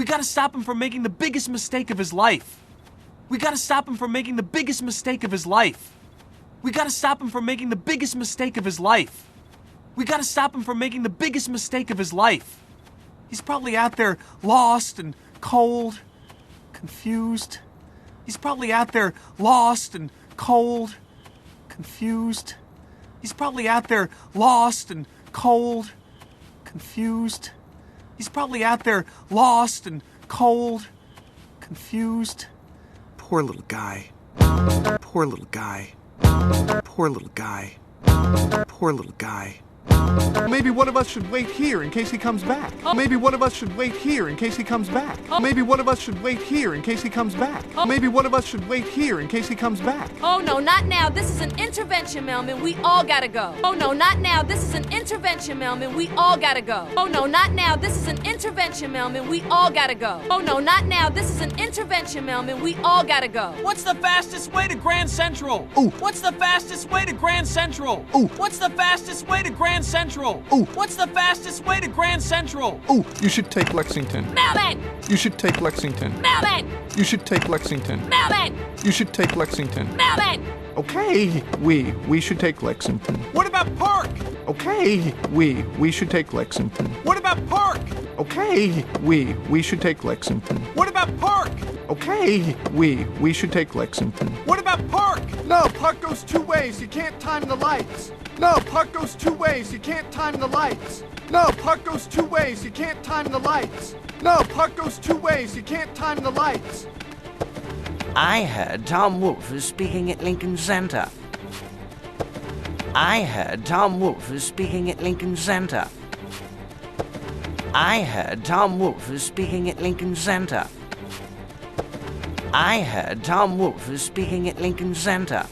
gotta stop him from making the biggest mistake of his life. We gotta stop him from making the biggest mistake of his life. We gotta stop him from making the biggest mistake of his life. We gotta stop him from making the biggest mistake of his life. He's probably out there lost and cold, confused. He's probably out there lost and cold, confused. He's probably out there lost and cold, confused. He's probably out there lost and cold, confused. Poor little guy. Poor little guy. Poor little guy. Poor little guy. Maybe one of us should wait here in case he comes back. Maybe one of us should wait here in case he comes back. Maybe one of us should wait here in case he comes back. Maybe one of us should wait here in case he comes back. Oh no, not now. This is an intervention, Melman. We all gotta go. Oh no, not now. This is an intervention, Melman. We all gotta go. Oh no, not now. This is an intervention, Melman. We all gotta go. Oh no, not now. This is an intervention, Melman. We all gotta go. What's the fastest way to Grand Central? Ooh. What's the fastest way to Grand Central? Ooh. What's the fastest way to Grand Central? Ooh. What's the fastest way to Grand Central? Oh, you should take Lexington. Melman! You should take Lexington. Melman! You should take Lexington. Melman! You should take Lexington. Melman! Okay, we should take Lexington. What about Park? Okay, we should take Lexington. What about Park? Okay, we should take Lexington. What about Park? Okay, we should take Lexington. What about Park? No, Park goes two ways. You can't time the lights. No, Park goes two ways. You can't time the lights. No, Park goes two ways. You can't time the lights. No, Park goes two ways. You can't time the lights. I heard Tom Wolfe was speaking at Lincoln Center. I heard Tom Wolfe was speaking at Lincoln Center. I heard Tom Wolfe was speaking at Lincoln Center. I heard Tom Wolfe was speaking at Lincoln Center.